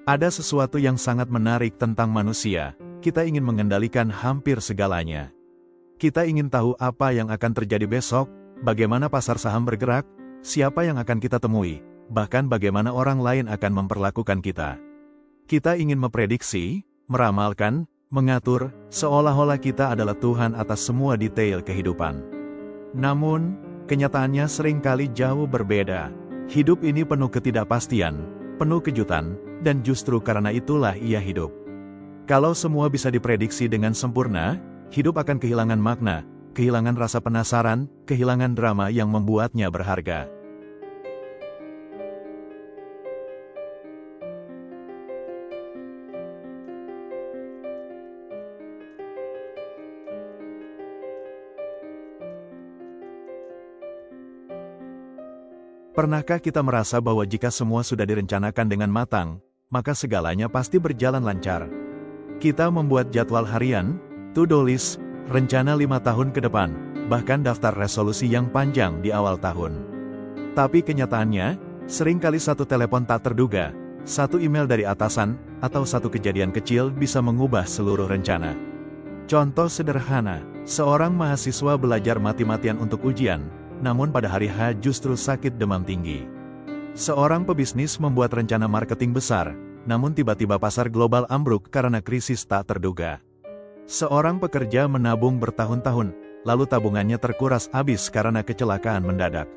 Ada sesuatu yang sangat menarik tentang manusia, kita ingin mengendalikan hampir segalanya. Kita ingin tahu apa yang akan terjadi besok, bagaimana pasar saham bergerak, siapa yang akan kita temui, bahkan bagaimana orang lain akan memperlakukan kita. Kita ingin memprediksi, meramalkan, mengatur, seolah-olah kita adalah Tuhan atas semua detail kehidupan. Namun, kenyataannya seringkali jauh berbeda. Hidup ini penuh ketidakpastian, penuh kejutan, dan justru karena itulah ia hidup. Kalau semua bisa diprediksi dengan sempurna, hidup akan kehilangan makna, kehilangan rasa penasaran, kehilangan drama yang membuatnya berharga. Pernahkah kita merasa bahwa jika semua sudah direncanakan dengan matang, maka segalanya pasti berjalan lancar? Kita membuat jadwal harian, to-do list, rencana 5 tahun ke depan, bahkan daftar resolusi yang panjang di awal tahun. Tapi kenyataannya, seringkali satu telepon tak terduga, satu email dari atasan, atau satu kejadian kecil bisa mengubah seluruh rencana. Contoh sederhana, seorang mahasiswa belajar mati-matian untuk ujian, namun pada hari H justru sakit demam tinggi. Seorang pebisnis membuat rencana marketing besar, namun tiba-tiba pasar global ambruk karena krisis tak terduga. Seorang pekerja menabung bertahun-tahun, lalu tabungannya terkuras habis karena kecelakaan mendadak.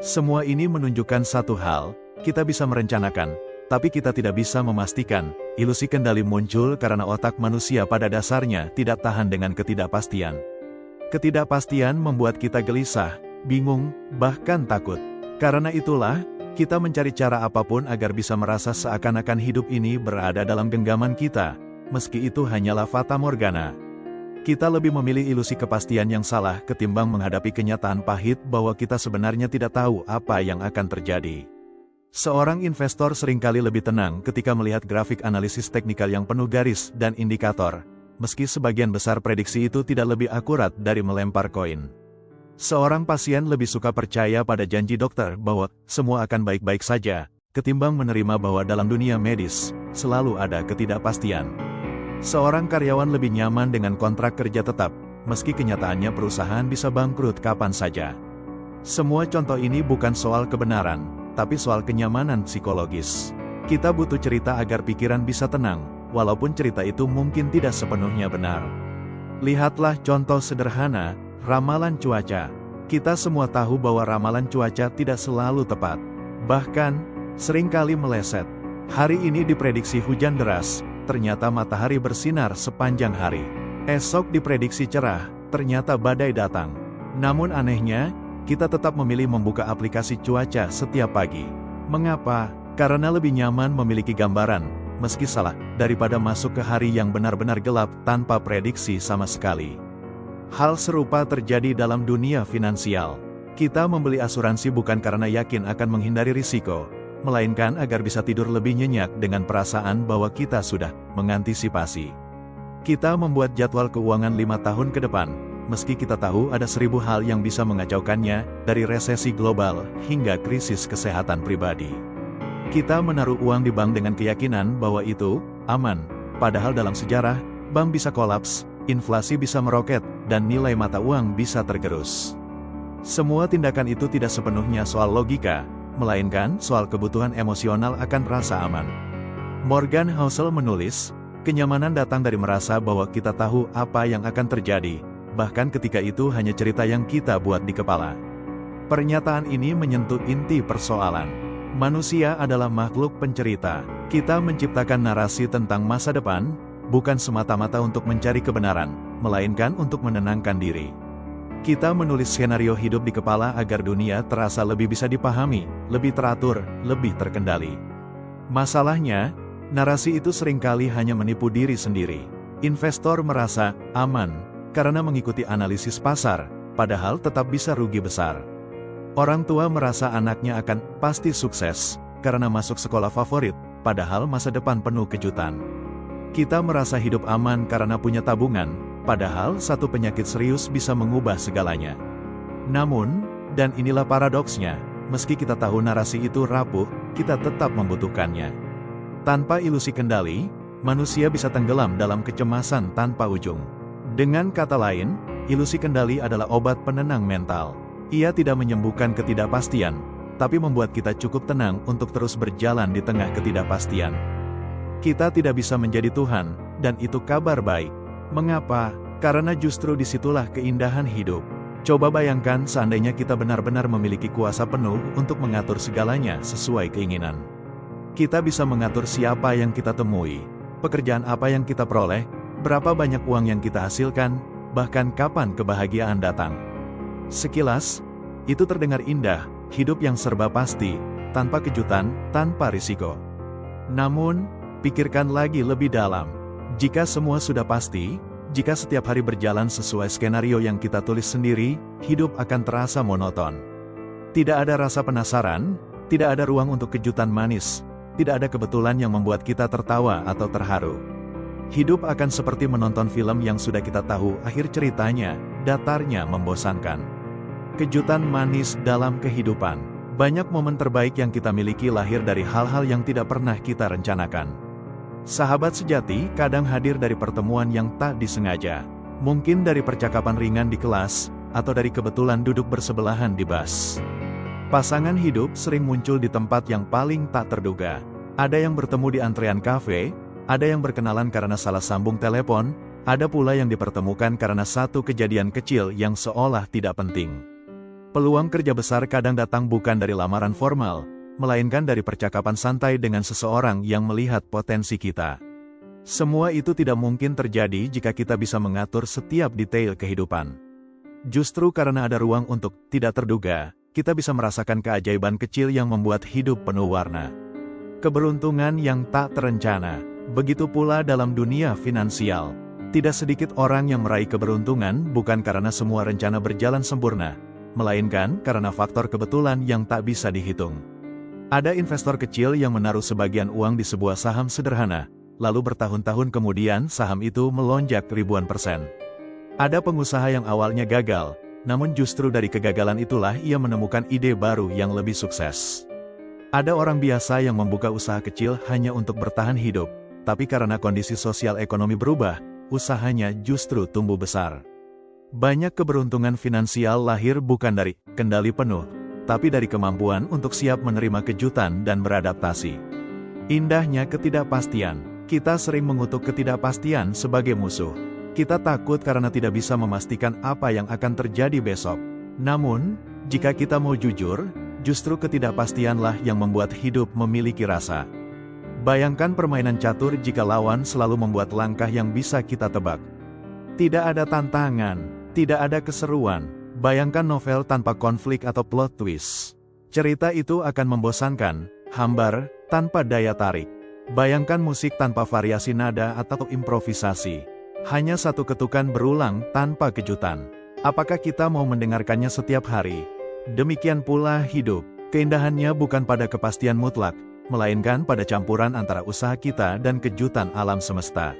Semua ini menunjukkan satu hal, kita bisa merencanakan, tapi kita tidak bisa memastikan. Ilusi kendali muncul karena otak manusia pada dasarnya tidak tahan dengan ketidakpastian. Ketidakpastian membuat kita gelisah, bingung, bahkan takut. Karena itulah, kita mencari cara apapun agar bisa merasa seakan-akan hidup ini berada dalam genggaman kita, meski itu hanyalah fata morgana. Kita lebih memilih ilusi kepastian yang salah ketimbang menghadapi kenyataan pahit bahwa kita sebenarnya tidak tahu apa yang akan terjadi. Seorang investor seringkali lebih tenang ketika melihat grafik analisis teknikal yang penuh garis dan indikator, meski sebagian besar prediksi itu tidak lebih akurat dari melempar koin. Seorang pasien lebih suka percaya pada janji dokter bahwa semua akan baik-baik saja, ketimbang menerima bahwa dalam dunia medis, selalu ada ketidakpastian. Seorang karyawan lebih nyaman dengan kontrak kerja tetap, meski kenyataannya perusahaan bisa bangkrut kapan saja. Semua contoh ini bukan soal kebenaran, tapi soal kenyamanan psikologis. Kita butuh cerita agar pikiran bisa tenang, walaupun cerita itu mungkin tidak sepenuhnya benar. Lihatlah contoh sederhana, ramalan cuaca. Kita semua tahu bahwa ramalan cuaca tidak selalu tepat. Bahkan, seringkali meleset. Hari ini diprediksi hujan deras, ternyata matahari bersinar sepanjang hari. Esok diprediksi cerah, ternyata badai datang. Namun anehnya, kita tetap memilih membuka aplikasi cuaca setiap pagi. Mengapa? Karena lebih nyaman memiliki gambaran, meski salah, daripada masuk ke hari yang benar-benar gelap tanpa prediksi sama sekali. Hal serupa terjadi dalam dunia finansial. Kita membeli asuransi bukan karena yakin akan menghindari risiko, melainkan agar bisa tidur lebih nyenyak dengan perasaan bahwa kita sudah mengantisipasi. Kita membuat jadwal keuangan 5 tahun ke depan, meski kita tahu ada 1000 hal yang bisa mengacaukannya, dari resesi global hingga krisis kesehatan pribadi. Kita menaruh uang di bank dengan keyakinan bahwa itu aman, padahal dalam sejarah, bank bisa kolaps, inflasi bisa meroket, dan nilai mata uang bisa tergerus. Semua tindakan itu tidak sepenuhnya soal logika, melainkan soal kebutuhan emosional akan rasa aman. Morgan Housel menulis, kenyamanan datang dari merasa bahwa kita tahu apa yang akan terjadi, bahkan ketika itu hanya cerita yang kita buat di kepala. Pernyataan ini menyentuh inti persoalan. Manusia adalah makhluk pencerita. Kita menciptakan narasi tentang masa depan, bukan semata-mata untuk mencari kebenaran, melainkan untuk menenangkan diri. Kita menulis skenario hidup di kepala agar dunia terasa lebih bisa dipahami, lebih teratur, lebih terkendali. Masalahnya, narasi itu seringkali hanya menipu diri sendiri. Investor merasa aman karena mengikuti analisis pasar, padahal tetap bisa rugi besar. Orang tua merasa anaknya akan pasti sukses karena masuk sekolah favorit, padahal masa depan penuh kejutan. Kita merasa hidup aman karena punya tabungan, padahal satu penyakit serius bisa mengubah segalanya. Namun, dan inilah paradoksnya, meski kita tahu narasi itu rapuh, kita tetap membutuhkannya. Tanpa ilusi kendali, manusia bisa tenggelam dalam kecemasan tanpa ujung. Dengan kata lain, ilusi kendali adalah obat penenang mental. Ia tidak menyembuhkan ketidakpastian, tapi membuat kita cukup tenang untuk terus berjalan di tengah ketidakpastian. Kita tidak bisa menjadi Tuhan, dan itu kabar baik. Mengapa? Karena justru disitulah keindahan hidup. Coba bayangkan seandainya kita benar-benar memiliki kuasa penuh untuk mengatur segalanya sesuai keinginan. Kita bisa mengatur siapa yang kita temui, pekerjaan apa yang kita peroleh, berapa banyak uang yang kita hasilkan, bahkan kapan kebahagiaan datang. Sekilas, itu terdengar indah, hidup yang serba pasti, tanpa kejutan, tanpa risiko. Namun, pikirkan lagi lebih dalam. Jika semua sudah pasti, jika setiap hari berjalan sesuai skenario yang kita tulis sendiri, hidup akan terasa monoton. Tidak ada rasa penasaran, tidak ada ruang untuk kejutan manis, tidak ada kebetulan yang membuat kita tertawa atau terharu. Hidup akan seperti menonton film yang sudah kita tahu akhir ceritanya, datarnya membosankan. Kejutan manis dalam kehidupan. Banyak momen terbaik yang kita miliki lahir dari hal-hal yang tidak pernah kita rencanakan. Sahabat sejati kadang hadir dari pertemuan yang tak disengaja. Mungkin dari percakapan ringan di kelas, atau dari kebetulan duduk bersebelahan di bus. Pasangan hidup sering muncul di tempat yang paling tak terduga. Ada yang bertemu di antrean kafe, ada yang berkenalan karena salah sambung telepon, ada pula yang dipertemukan karena satu kejadian kecil yang seolah tidak penting. Peluang kerja besar kadang datang bukan dari lamaran formal, melainkan dari percakapan santai dengan seseorang yang melihat potensi kita. Semua itu tidak mungkin terjadi jika kita bisa mengatur setiap detail kehidupan. Justru karena ada ruang untuk tidak terduga, kita bisa merasakan keajaiban kecil yang membuat hidup penuh warna. Keberuntungan yang tak terencana. Begitu pula dalam dunia finansial. Tidak sedikit orang yang meraih keberuntungan bukan karena semua rencana berjalan sempurna, melainkan karena faktor kebetulan yang tak bisa dihitung. Ada investor kecil yang menaruh sebagian uang di sebuah saham sederhana, lalu bertahun-tahun kemudian saham itu melonjak ribuan %. Ada pengusaha yang awalnya gagal, namun justru dari kegagalan itulah ia menemukan ide baru yang lebih sukses. Ada orang biasa yang membuka usaha kecil hanya untuk bertahan hidup, tapi karena kondisi sosial ekonomi berubah, usahanya justru tumbuh besar. Banyak keberuntungan finansial lahir bukan dari kendali penuh, tapi dari kemampuan untuk siap menerima kejutan dan beradaptasi. Indahnya ketidakpastian. Kita sering mengutuk ketidakpastian sebagai musuh. Kita takut karena tidak bisa memastikan apa yang akan terjadi besok. Namun, jika kita mau jujur, justru ketidakpastianlah yang membuat hidup memiliki rasa. Bayangkan permainan catur jika lawan selalu membuat langkah yang bisa kita tebak. Tidak ada tantangan, tidak ada keseruan. Bayangkan novel tanpa konflik atau plot twist. Cerita itu akan membosankan, hambar, tanpa daya tarik. Bayangkan musik tanpa variasi nada atau improvisasi. Hanya satu ketukan berulang tanpa kejutan. Apakah kita mau mendengarkannya setiap hari? Demikian pula hidup. Keindahannya bukan pada kepastian mutlak, melainkan pada campuran antara usaha kita dan kejutan alam semesta.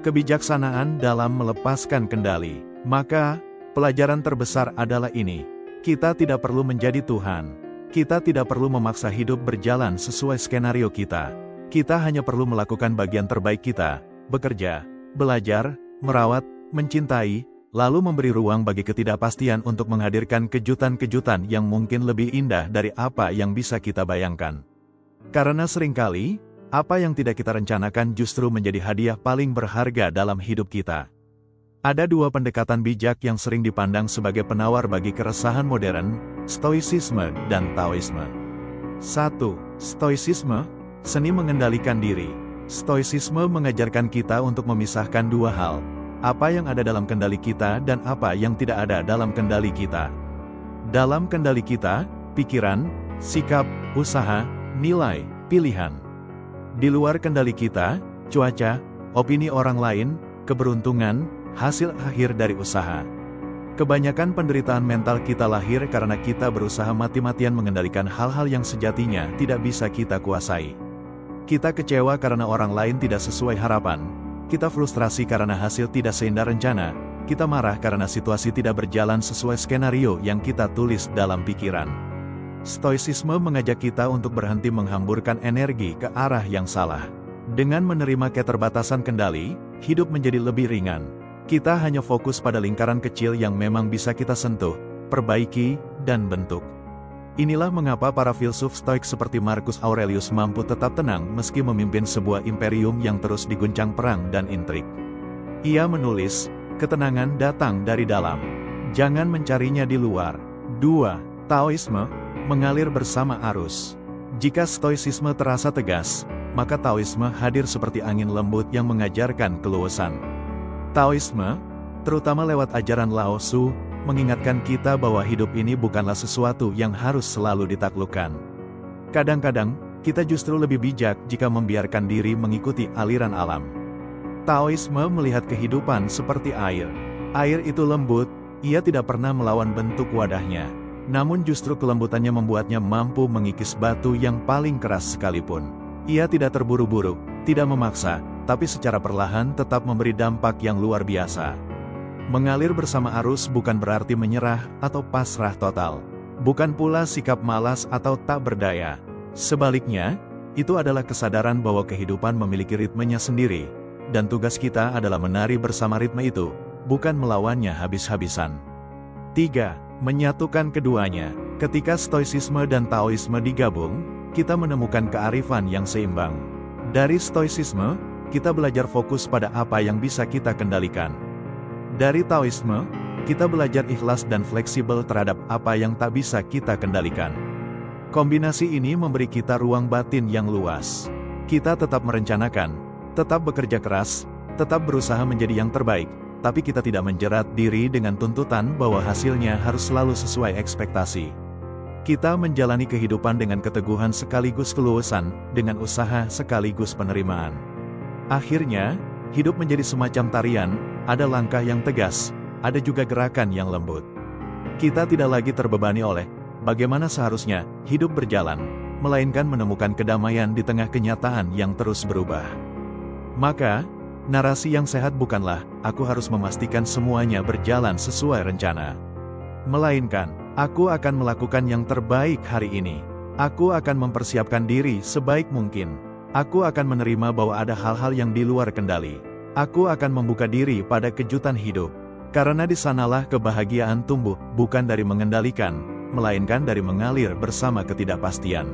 Kebijaksanaan dalam melepaskan kendali. Maka, pelajaran terbesar adalah ini. Kita tidak perlu menjadi Tuhan. Kita tidak perlu memaksa hidup berjalan sesuai skenario kita. Kita hanya perlu melakukan bagian terbaik kita, bekerja, belajar, merawat, mencintai, lalu memberi ruang bagi ketidakpastian untuk menghadirkan kejutan-kejutan yang mungkin lebih indah dari apa yang bisa kita bayangkan. Karena seringkali, apa yang tidak kita rencanakan justru menjadi hadiah paling berharga dalam hidup kita. Ada dua pendekatan bijak yang sering dipandang sebagai penawar bagi keresahan modern, Stoicisme dan Taoisme. 1. Stoicisme, seni mengendalikan diri. Stoicisme mengajarkan kita untuk memisahkan dua hal. Apa yang ada dalam kendali kita dan apa yang tidak ada dalam kendali kita. Dalam kendali kita, pikiran, sikap, usaha, nilai, pilihan. Di luar kendali kita, cuaca, opini orang lain, keberuntungan, hasil akhir dari usaha. Kebanyakan penderitaan mental kita lahir karena kita berusaha mati-matian mengendalikan hal-hal yang sejatinya tidak bisa kita kuasai. Kita kecewa karena orang lain tidak sesuai harapan. Kita frustrasi karena hasil tidak seindah rencana. Kita marah karena situasi tidak berjalan sesuai skenario yang kita tulis dalam pikiran. Stoicisme mengajak kita untuk berhenti menghamburkan energi ke arah yang salah. Dengan menerima keterbatasan kendali, hidup menjadi lebih ringan. Kita hanya fokus pada lingkaran kecil yang memang bisa kita sentuh, perbaiki, dan bentuk. Inilah mengapa para filsuf Stoik seperti Marcus Aurelius mampu tetap tenang meski memimpin sebuah imperium yang terus diguncang perang dan intrik. Ia menulis, ketenangan datang dari dalam. Jangan mencarinya di luar. 2. Taoisme, mengalir bersama arus. Jika Stoicisme terasa tegas, maka Taoisme hadir seperti angin lembut yang mengajarkan keluasan. Taoisme, terutama lewat ajaran Lao Tzu, mengingatkan kita bahwa hidup ini bukanlah sesuatu yang harus selalu ditaklukkan. Kadang-kadang, kita justru lebih bijak jika membiarkan diri mengikuti aliran alam. Taoisme melihat kehidupan seperti air. Air itu lembut, ia tidak pernah melawan bentuk wadahnya. Namun justru kelembutannya membuatnya mampu mengikis batu yang paling keras sekalipun. Ia tidak terburu-buru, tidak memaksa, tapi secara perlahan tetap memberi dampak yang luar biasa. Mengalir bersama arus bukan berarti menyerah atau pasrah total. Bukan pula sikap malas atau tak berdaya. Sebaliknya, itu adalah kesadaran bahwa kehidupan memiliki ritmenya sendiri, dan tugas kita adalah menari bersama ritme itu, bukan melawannya habis-habisan. 3. Menyatukan keduanya. Ketika Stoicisme dan Taoisme digabung, kita menemukan kearifan yang seimbang. Dari Stoicisme, kita belajar fokus pada apa yang bisa kita kendalikan. Dari Taoisme, kita belajar ikhlas dan fleksibel terhadap apa yang tak bisa kita kendalikan. Kombinasi ini memberi kita ruang batin yang luas. Kita tetap merencanakan, tetap bekerja keras, tetap berusaha menjadi yang terbaik, tapi kita tidak menjerat diri dengan tuntutan bahwa hasilnya harus selalu sesuai ekspektasi. Kita menjalani kehidupan dengan keteguhan sekaligus keluasan, dengan usaha sekaligus penerimaan. Akhirnya, hidup menjadi semacam tarian, ada langkah yang tegas, ada juga gerakan yang lembut. Kita tidak lagi terbebani oleh bagaimana seharusnya hidup berjalan, melainkan menemukan kedamaian di tengah kenyataan yang terus berubah. Maka, narasi yang sehat bukanlah, aku harus memastikan semuanya berjalan sesuai rencana. Melainkan, aku akan melakukan yang terbaik hari ini. Aku akan mempersiapkan diri sebaik mungkin. Aku akan menerima bahwa ada hal-hal yang di luar kendali. Aku akan membuka diri pada kejutan hidup. Karena di sanalah kebahagiaan tumbuh, bukan dari mengendalikan, melainkan dari mengalir bersama ketidakpastian.